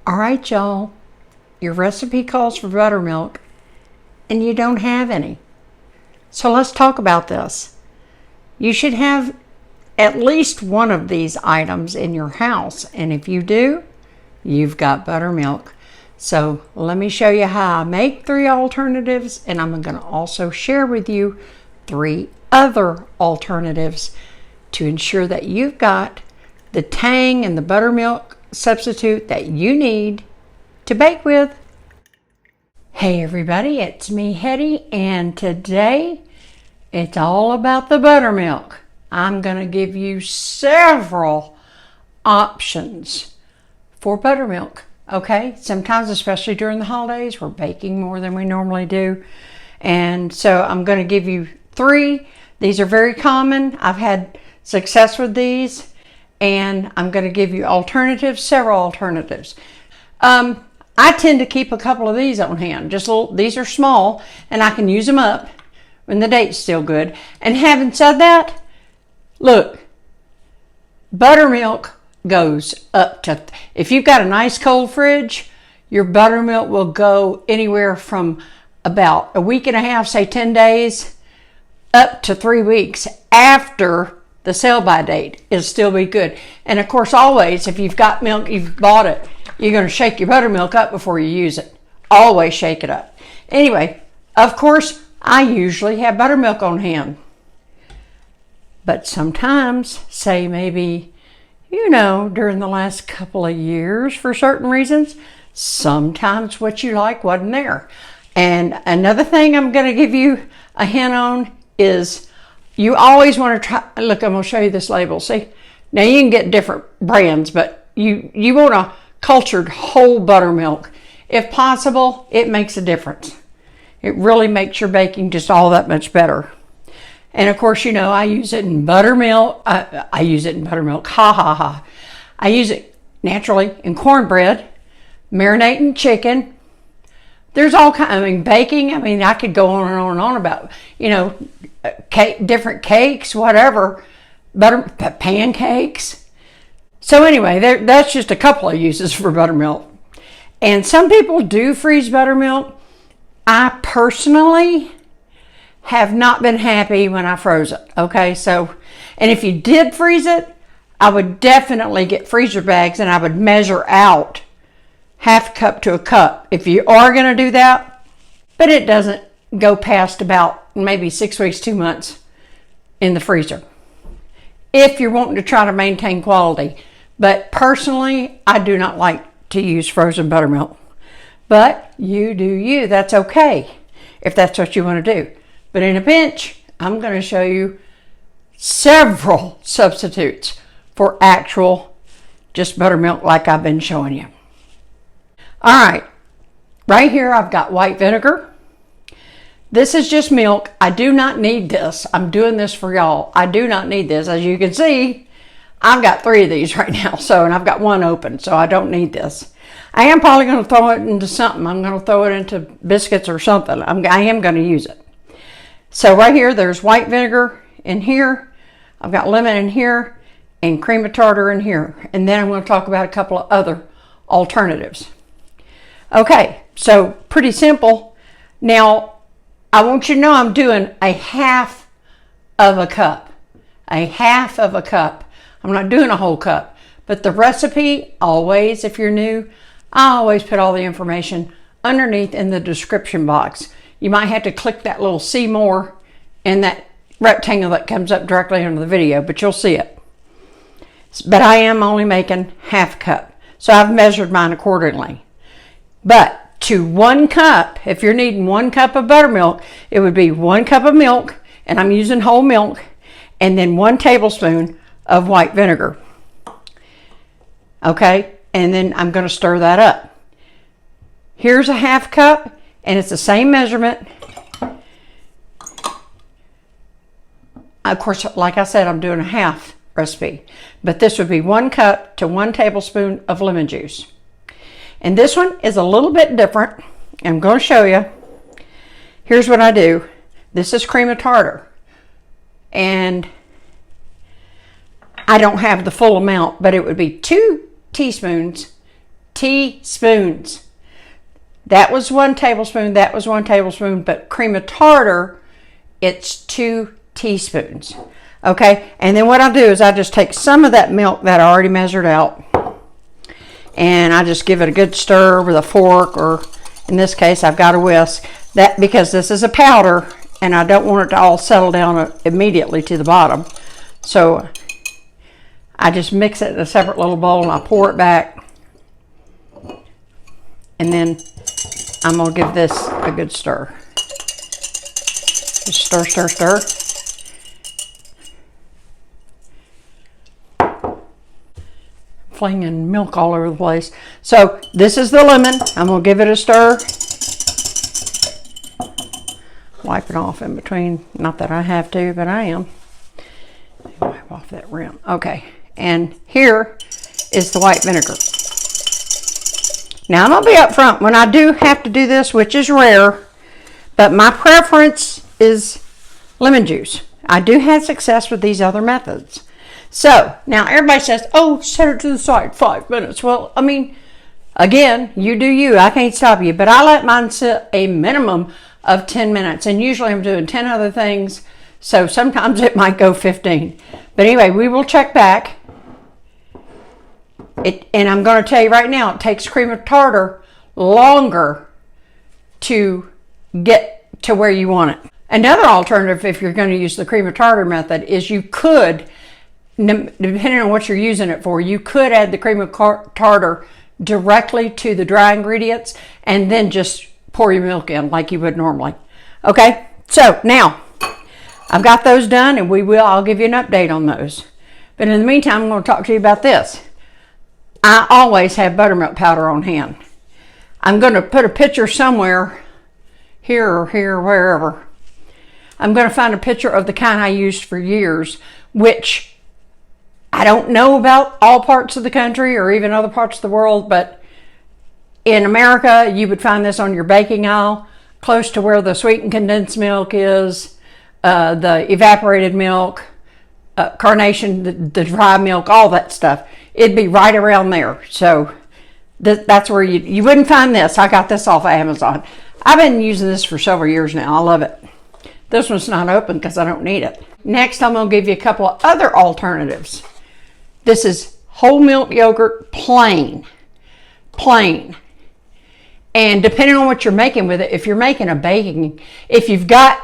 All right, y'all, your recipe calls for buttermilk and you don't have any. So let's talk about this. You should have at least one of these items in your house, and if you do, you've got buttermilk. So let me show you how I make 3 alternatives, and I'm going to also share with you 3 other alternatives to ensure that you've got the tang and the buttermilk substitute that you need to bake with. Hey everybody, it's me, Hetty, and today it's all about the buttermilk. I'm going to give you several options for buttermilk. Okay, sometimes, especially during the holidays, we're baking more than we normally do. And so I'm going to give you 3. These are very common. I've had success with these. And I'm going to give you alternatives, several alternatives. I tend to keep a couple of these on hand. Just little, these are small, and I can use them up when the date's still good. And having said that, look, buttermilk goes up to, if you've got a nice cold fridge, your buttermilk will go anywhere from about a week and a half, say 10 days, up to 3 weeks after the sell-by date. It'll still be good. And of course, always, if you've got milk, you've bought it, you're going to shake your buttermilk up before you use it. Always shake it up. Anyway, of course, I usually have buttermilk on hand. But sometimes, say maybe, during the last couple of years for certain reasons, sometimes what you like wasn't there. And another thing I'm going to give you a hint on is you always want to try, look, I'm going to show you this label. See, now you can get different brands, but you want a cultured whole buttermilk. If possible, it makes a difference. It really makes your baking just all that much better. And of course, I use it in buttermilk. I use it in buttermilk. Ha ha ha. I use it naturally in cornbread, marinating chicken. There's all kinds, baking. I could go on and on about, different cakes, whatever, pancakes. So anyway, that's just a couple of uses for buttermilk. And some people do freeze buttermilk. I personally have not been happy when I froze it. Okay, so, and if you did freeze it, I would definitely get freezer bags and I would measure out half a cup to a cup if you are going to do that. But it doesn't go past about maybe 6 weeks, 2 months in the freezer if you're wanting to try to maintain quality. But personally, I do not like to use frozen buttermilk. But you do you. That's okay if that's what you want to do. But in a pinch, I'm going to show you several substitutes for actual just buttermilk like I've been showing you. All right, right here I've got white vinegar. This is just milk. I do not need this. I'm doing this for y'all. I do not need this. As you can see, I've got 3 of these right now. And I've got 1 open, so I don't need this. I am probably going to throw it into something. I'm going to throw it into biscuits or something. I am going to use it. So right here, there's white vinegar in here. I've got lemon in here and cream of tartar in here. And then I'm going to talk about a couple of other alternatives. Okay, so pretty simple. Now, I want you to know I'm doing a half of a cup. A half of a cup. I'm not doing a whole cup. But the recipe, always, if you're new, I always put all the information underneath in the description box. You might have to click that little see more in that rectangle that comes up directly under the video, but you'll see it. But I am only making half a cup. So I've measured mine accordingly. But to 1 cup, if you're needing 1 cup of buttermilk, it would be 1 cup of milk, and I'm using whole milk, and then 1 tablespoon of white vinegar. Okay, and then I'm going to stir that up. Here's a half cup, and it's the same measurement. Of course, like I said, I'm doing a half recipe, but this would be 1 cup to 1 tablespoon of lemon juice. And this one is a little bit different. I'm going to show you. Here's what I do. This is cream of tartar. And I don't have the full amount, but it would be 2 teaspoons teaspoons. That was 1 tablespoon, that was 1 tablespoon, but cream of tartar, it's 2 teaspoons. Okay, and then what I'll do is I just take some of that milk that I already measured out, and I just give it a good stir with a fork, or in this case I've got a whisk, that because this is a powder and I don't want it to all settle down immediately to the bottom. So I just mix it in a separate little bowl and I pour it back, and then I'm gonna give this a good stir. Just stir, stir, stir. Flinging milk all over the place. So this is the lemon. I'm gonna give it a stir. Wipe it off in between. Not that I have to, but I am. Wipe off that rim. Okay, and here is the white vinegar. Now I'm gonna be up front when I do have to do this, which is rare, but my preference is lemon juice. I do have success with these other methods. So now everybody says, oh, set it to the side 5 minutes. Well, I mean, again, you do you. I can't stop you, but I let mine sit a minimum of 10 minutes, and usually I'm doing 10 other things, so sometimes it might go 15. But anyway, we will check back. And I'm going to tell you right now, it takes cream of tartar longer to get to where you want it. Another alternative, if you're going to use the cream of tartar method, is you could, depending on what you're using it for, you could add the cream of tartar directly to the dry ingredients and then just pour your milk in like you would normally. Okay, so now I've got those done, and I'll give you an update on those. But in the meantime, I'm going to talk to you about this. I always have buttermilk powder on hand. I'm going to put a picture somewhere, here or here, wherever. I'm going to find a picture of the kind I used for years, which I don't know about all parts of the country or even other parts of the world, but in America, you would find this on your baking aisle, close to where the sweetened condensed milk is, the evaporated milk, carnation, the dry milk, all that stuff. It'd be right around there. So that's where you wouldn't find this. I got this off of Amazon. I've been using this for several years now. I love it. This one's not open because I don't need it. Next, I'm going to give you a couple of other alternatives. This is whole milk yogurt, plain. And depending on what you're making with it, if you're making a baking, if you've got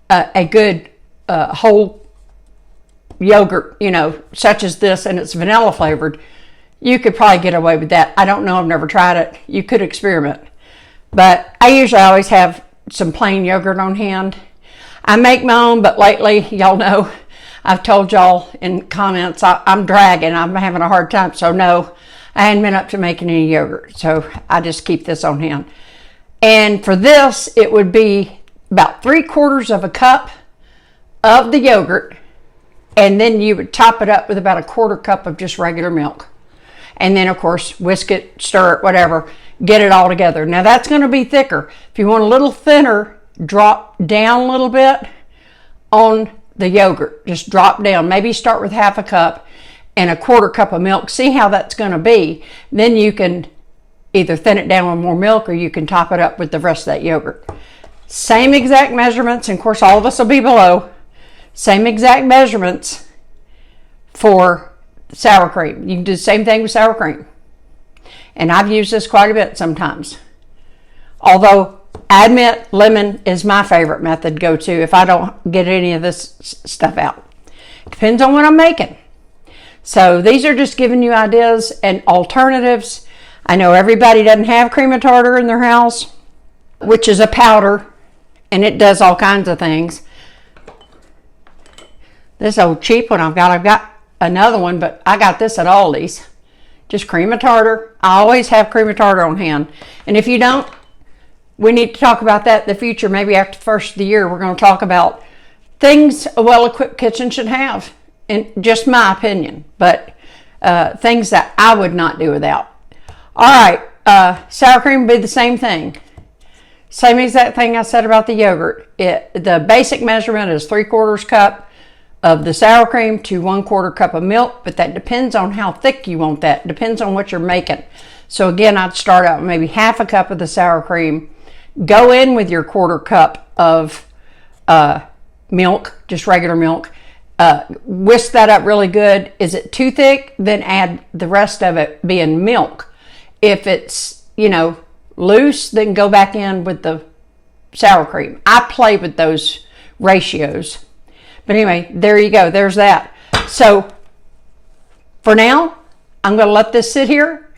a good whole yogurt, such as this, and it's vanilla flavored, you could probably get away with that. I don't know, I've never tried it. You could experiment. But I usually always have some plain yogurt on hand. I make my own, but lately, y'all know, I've told y'all in comments, I'm dragging, I'm having a hard time. So no, I hadn't been up to making any yogurt. So I just keep this on hand. And for this, it would be about 3/4 cup of the yogurt. And then you would top it up with about 1/4 cup of just regular milk. And then, of course, whisk it, stir it, whatever, get it all together. Now, that's going to be thicker. If you want a little thinner, drop down a little bit on the yogurt. Just drop down. Maybe start with 1/2 cup and 1/4 cup of milk. See how that's going to be. Then you can either thin it down with more milk, or you can top it up with the rest of that yogurt. Same exact measurements. And, of course, all of us will be below. Same exact measurements for sour cream. You can do the same thing with sour cream. And I've used this quite a bit sometimes. Although, I admit lemon is my favorite method to go to if I don't get any of this stuff out. Depends on what I'm making. So these are just giving you ideas and alternatives. I know everybody doesn't have cream of tartar in their house, which is a powder, and it does all kinds of things. This old cheap one I've got another one, but I got this at Aldi's. Just cream of tartar. I always have cream of tartar on hand. And if you don't, we need to talk about that in the future. Maybe after the first of the year, we're going to talk about things a well-equipped kitchen should have. And just my opinion, but things that I would not do without. All right, sour cream would be the same thing. Same exact thing I said about the yogurt. The basic measurement is 3/4 cup of the sour cream to 1/4 cup of milk, but that depends on how thick you want that. Depends on what you're making. So again, I'd start out with maybe half a cup of the sour cream. Go in with your 1/4 cup of milk, just regular milk. Whisk that up really good. Is it too thick? Then add the rest of it being milk. If it's, loose, then go back in with the sour cream. I play with those ratios. But anyway, there you go. There's that. So for now, I'm going to let this sit here.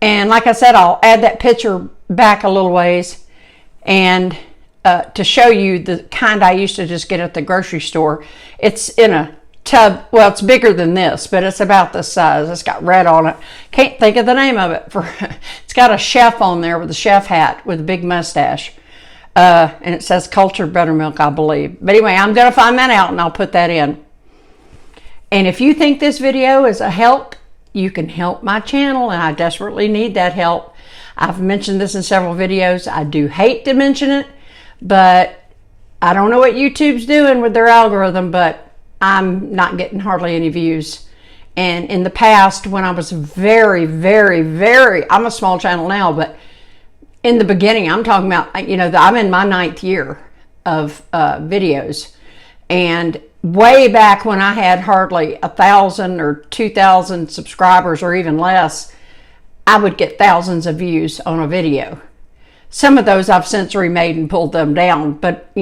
And like I said, I'll add that picture back a little ways and to show you the kind I used to just get at the grocery store. It's in a tub. Well, it's bigger than this, but it's about this size. It's got red on it. Can't think of the name of it. It's got a chef on there with a chef hat with a big mustache. And it says cultured buttermilk, I believe. But anyway, I'm going to find that out and I'll put that in. And if you think this video is a help, you can help my channel, and I desperately need that help. I've mentioned this in several videos. I do hate to mention it, but I don't know what YouTube's doing with their algorithm, but I'm not getting hardly any views. And in the past, when I was very, I'm a small channel now, but in the beginning, I'm talking about, I'm in my 9th year of videos. And way back when I had hardly 1,000 or 2,000 subscribers or even less, I would get thousands of views on a video. Some of those I've since remade and pulled them down, but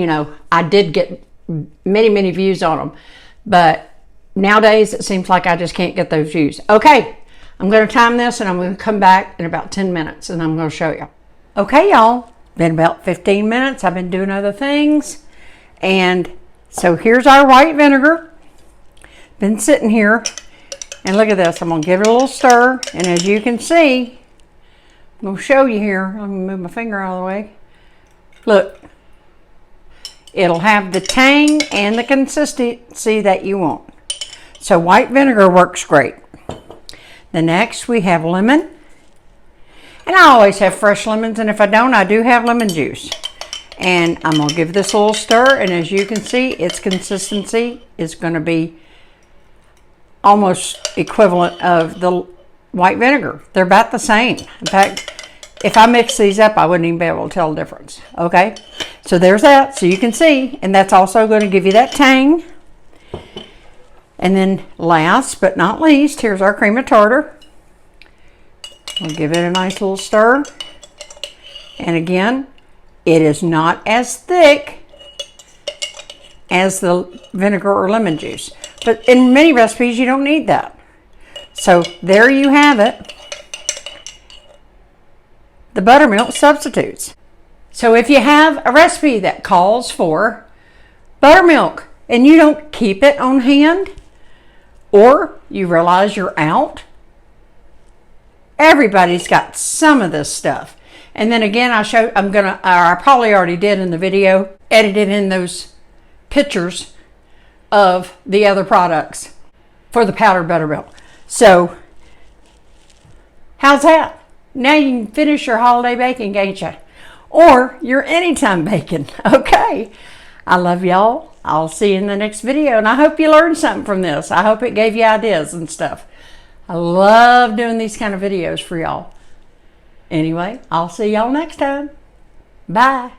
I did get many views on them. But nowadays it seems like I just can't get those views. Okay, I'm going to time this and I'm going to come back in about 10 minutes and I'm going to show you. Okay, y'all, been about 15 minutes. I've been doing other things, and so here's our white vinegar. Been sitting here, and look at this. I'm going to give it a little stir, and as you can see, I'm going to show you here. I'm going to move my finger out of the way. Look, it'll have the tang and the consistency that you want. So white vinegar works great. The next we have lemon. And I always have fresh lemons, and if I don't, I do have lemon juice. And I'm going to give this a little stir, and as you can see, its consistency is going to be almost equivalent of the white vinegar. They're about the same. In fact, if I mix these up, I wouldn't even be able to tell the difference. Okay, so there's that, so you can see, and that's also going to give you that tang. And then last but not least, here's our cream of tartar. We'll give it a nice little stir. And again, it is not as thick as the vinegar or lemon juice. But in many recipes, you don't need that. So there you have it. The buttermilk substitutes. So if you have a recipe that calls for buttermilk and you don't keep it on hand, or you realize you're out, everybody's got some of this stuff. And then again, I probably already did in the video, edited in those pictures of the other products for the powdered buttermilk. So how's that? Now you can finish your holiday baking, can't you? Or your anytime baking. Okay. I love y'all. I'll see you in the next video, and I hope you learned something from this. I hope it gave you ideas and stuff. I love doing these kind of videos for y'all. Anyway, I'll see y'all next time. Bye.